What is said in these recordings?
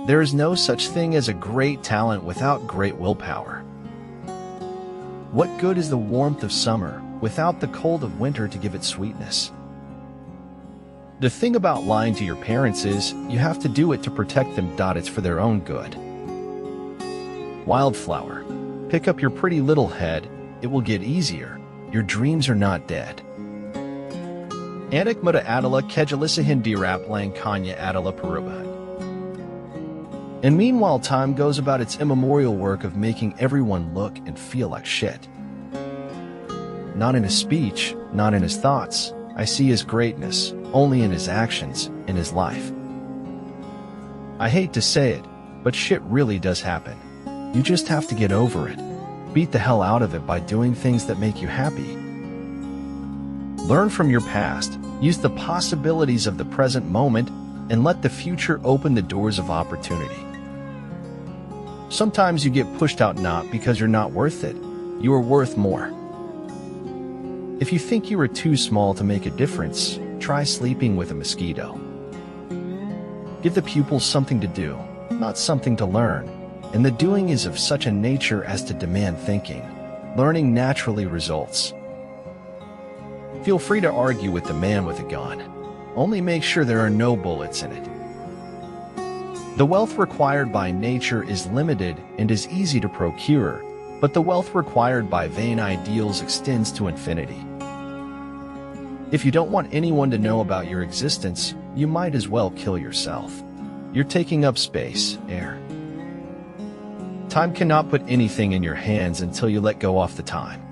There is no such thing as a great talent without great willpower. What good is the warmth of summer without the cold of winter to give it sweetness? The thing about lying to your parents is you have to do it to protect them. It's for their own good. Wildflower, pick up your pretty little head. It will get easier. Your dreams are not dead. Anak muda adalah kejelasan dirap lang kanya adalah perubahan. And meanwhile, time goes about its immemorial work of making everyone look and feel like shit. Not in his speech, not in his thoughts. I see his greatness, only in his actions, in his life. I hate to say it, but shit really does happen. You just have to get over it. Beat the hell out of it by doing things that make you happy. Learn from your past, use the possibilities of the present moment, and let the future open the doors of opportunity. Sometimes you get pushed out not because you're not worth it. You are worth more. If you think you are too small to make a difference, try sleeping with a mosquito. Give the pupils something to do, not something to learn, and the doing is of such a nature as to demand thinking. Learning naturally results. Feel free to argue with the man with a gun. Only make sure there are no bullets in it. The wealth required by nature is limited and is easy to procure, but the wealth required by vain ideals extends to infinity. If you don't want anyone to know about your existence, you might as well kill yourself. You're taking up space, air. Time cannot put anything in your hands until you let go off the time.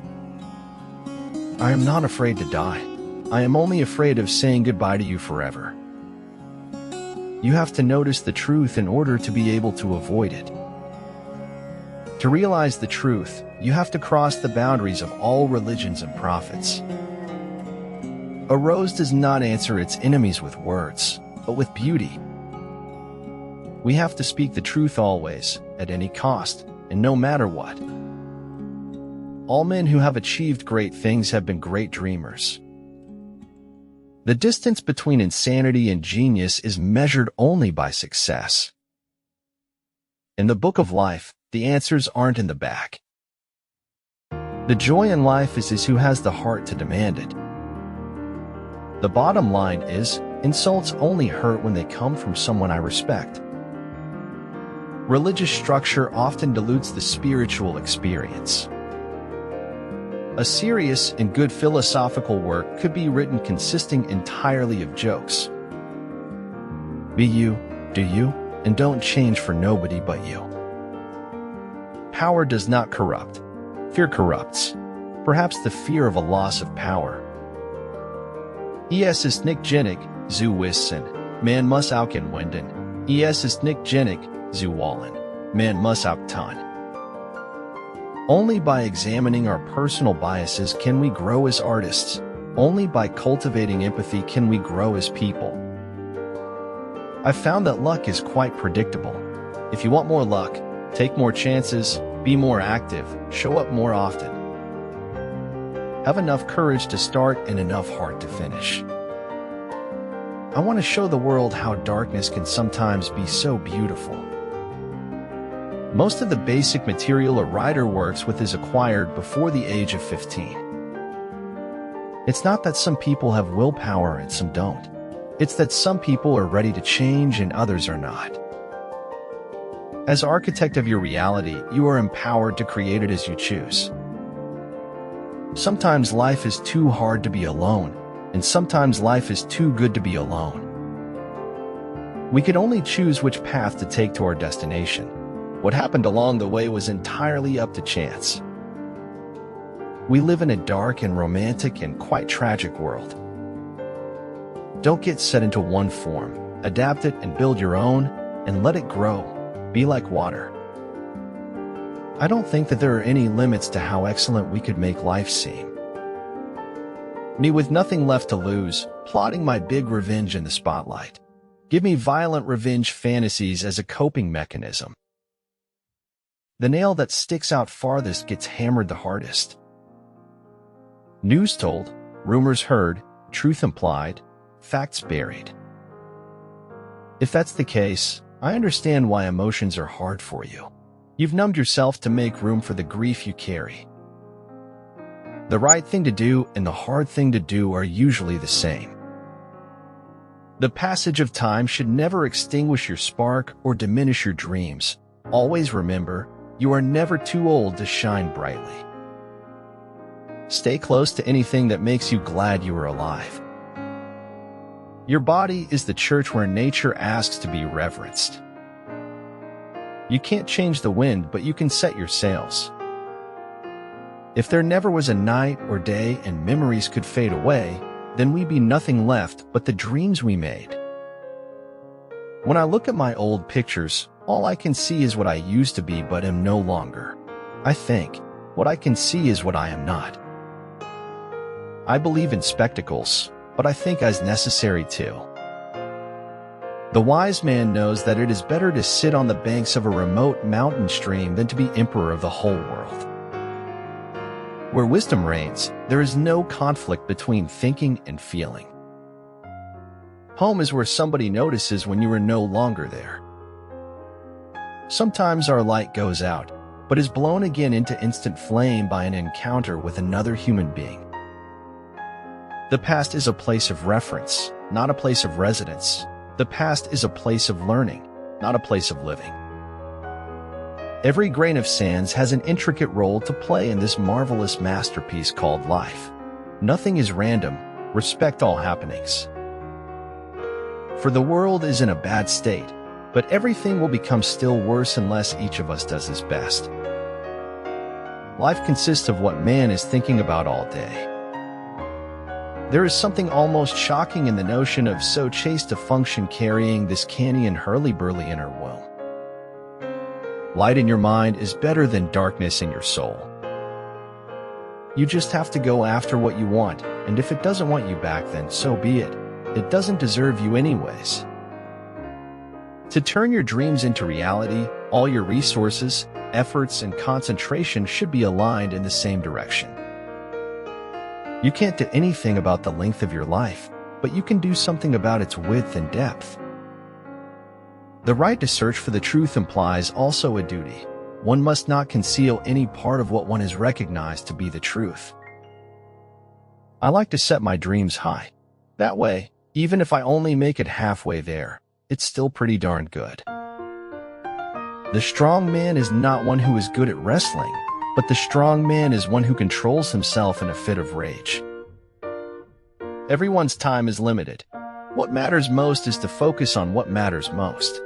I am not afraid to die. I am only afraid of saying goodbye to you forever. You have to notice the truth in order to be able to avoid it. To realize the truth, you have to cross the boundaries of all religions and prophets. A rose does not answer its enemies with words, but with beauty. We have to speak the truth always, at any cost, and no matter what. All men who have achieved great things have been great dreamers. The distance between insanity and genius is measured only by success. In the book of life, the answers aren't in the back. The joy in life is who has the heart to demand it. The bottom line is, insults only hurt when they come from someone I respect. Religious structure often dilutes the spiritual experience. A serious and good philosophical work could be written consisting entirely of jokes. Be you, do you, and don't change for nobody but you. Power does not corrupt. Fear corrupts. Perhaps the fear of a loss of power. Es ist nicht genick, zu wissen, man muss auch wenden. Es ist nicht genick, zu wollen, man muss auch tun. Only by examining our personal biases can we grow as artists. Only by cultivating empathy can we grow as people. I've found that luck is quite predictable. If you want more luck, take more chances, be more active, show up more often. Have enough courage to start and enough heart to finish. I want to show the world how darkness can sometimes be so beautiful. Most of the basic material a writer works with is acquired before the age of 15. It's not that some people have willpower and some don't. It's that some people are ready to change and others are not. As architect of your reality, you are empowered to create it as you choose. Sometimes life is too hard to be alone, and sometimes life is too good to be alone. We could only choose which path to take to our destination. What happened along the way was entirely up to chance. We live in a dark and romantic and quite tragic world. Don't get set into one form. Adapt it and build your own, and let it grow. Be like water. I don't think that there are any limits to how excellent we could make life seem. Me with nothing left to lose, plotting my big revenge in the spotlight. Give me violent revenge fantasies as a coping mechanism. The nail that sticks out farthest gets hammered the hardest. News told, rumors heard, truth implied, facts buried. If that's the case, I understand why emotions are hard for you. You've numbed yourself to make room for the grief you carry. The right thing to do and the hard thing to do are usually the same. The passage of time should never extinguish your spark or diminish your dreams. Always remember, you are never too old to shine brightly. Stay close to anything that makes you glad you are alive. Your body is the church where nature asks to be reverenced. You can't change the wind, but you can set your sails. If there never was a night or day and memories could fade away, then we'd be nothing left but the dreams we made. When I look at my old pictures, all I can see is what I used to be but am no longer. I think, what I can see is what I am not. I believe in spectacles, but I think as necessary too. The wise man knows that it is better to sit on the banks of a remote mountain stream than to be emperor of the whole world. Where wisdom reigns, there is no conflict between thinking and feeling. Home is where somebody notices when you are no longer there. Sometimes our light goes out, but is blown again into instant flame by an encounter with another human being. The past is a place of reference, not a place of residence. The past is a place of learning, not a place of living. Every grain of sand has an intricate role to play in this marvelous masterpiece called life. Nothing is random. Respect all happenings. For the world is in a bad state, but everything will become still worse unless each of us does his best. Life consists of what man is thinking about all day. There is something almost shocking in the notion of so chaste a function carrying this canny and hurly-burly in her womb. Light in your mind is better than darkness in your soul. You just have to go after what you want, and if it doesn't want you back, then so be it. It doesn't deserve you anyways. To turn your dreams into reality, all your resources, efforts, and concentration should be aligned in the same direction. You can't do anything about the length of your life, but you can do something about its width and depth. The right to search for the truth implies also a duty. One must not conceal any part of what one has recognized to be the truth. I like to set my dreams high. That way, even if I only make it halfway there, it's still pretty darn good. The strong man is not one who is good at wrestling, but the strong man is one who controls himself in a fit of rage. Everyone's time is limited. What matters most is to focus on what matters most.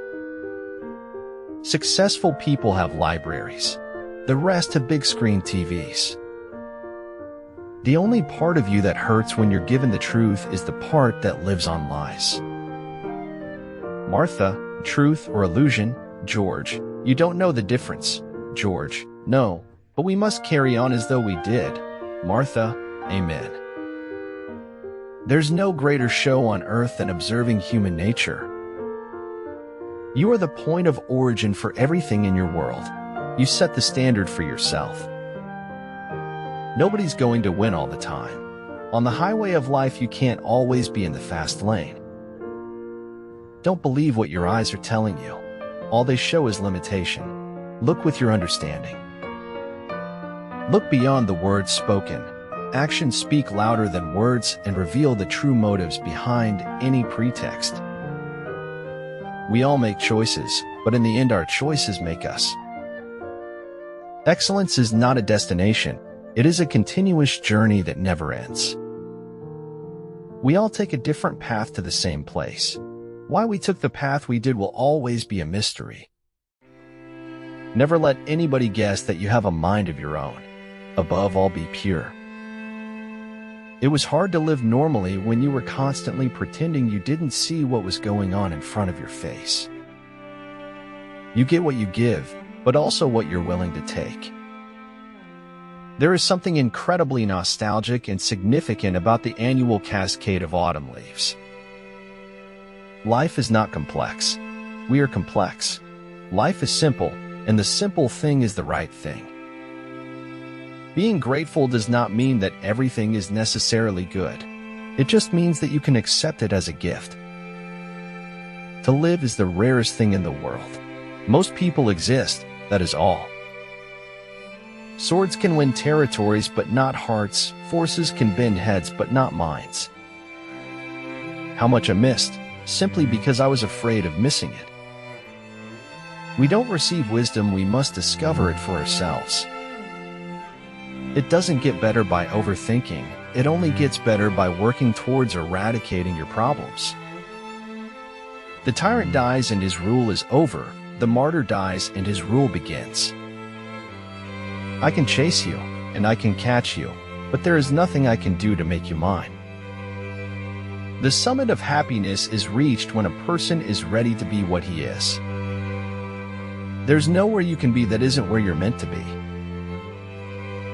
Successful people have libraries. The rest have big screen TVs. The only part of you that hurts when you're given the truth is the part that lives on lies. Martha, truth or illusion? George, you don't know the difference. George, no, but we must carry on as though we did. Martha, amen. There's no greater show on earth than observing human nature. You are the point of origin for everything in your world. You set the standard for yourself. Nobody's going to win all the time. On the highway of life, you can't always be in the fast lane. Don't believe what your eyes are telling you. All they show is limitation. Look with your understanding. Look beyond the words spoken. Actions speak louder than words and reveal the true motives behind any pretext. We all make choices, but in the end our choices make us. Excellence is not a destination. It is a continuous journey that never ends. We all take a different path to the same place. Why we took the path we did will always be a mystery. Never let anybody guess that you have a mind of your own. Above all, be pure. It was hard to live normally when you were constantly pretending you didn't see what was going on in front of your face. You get what you give, but also what you're willing to take. There is something incredibly nostalgic and significant about the annual cascade of autumn leaves. Life is not complex. We are complex. Life is simple, and the simple thing is the right thing. Being grateful does not mean that everything is necessarily good. It just means that you can accept it as a gift. To live is the rarest thing in the world. Most people exist, that is all. Swords can win territories but not hearts. Forces can bend heads but not minds. How much I missed, simply because I was afraid of missing it. We don't receive wisdom, we must discover it for ourselves. It doesn't get better by overthinking, it only gets better by working towards eradicating your problems. The tyrant dies and his rule is over, the martyr dies and his rule begins. I can chase you, and I can catch you, but there is nothing I can do to make you mine. The summit of happiness is reached when a person is ready to be what he is. There's nowhere you can be that isn't where you're meant to be.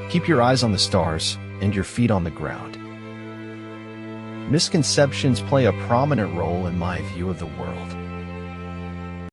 Keep your eyes on the stars and your feet on the ground. Misconceptions play a prominent role in my view of the world.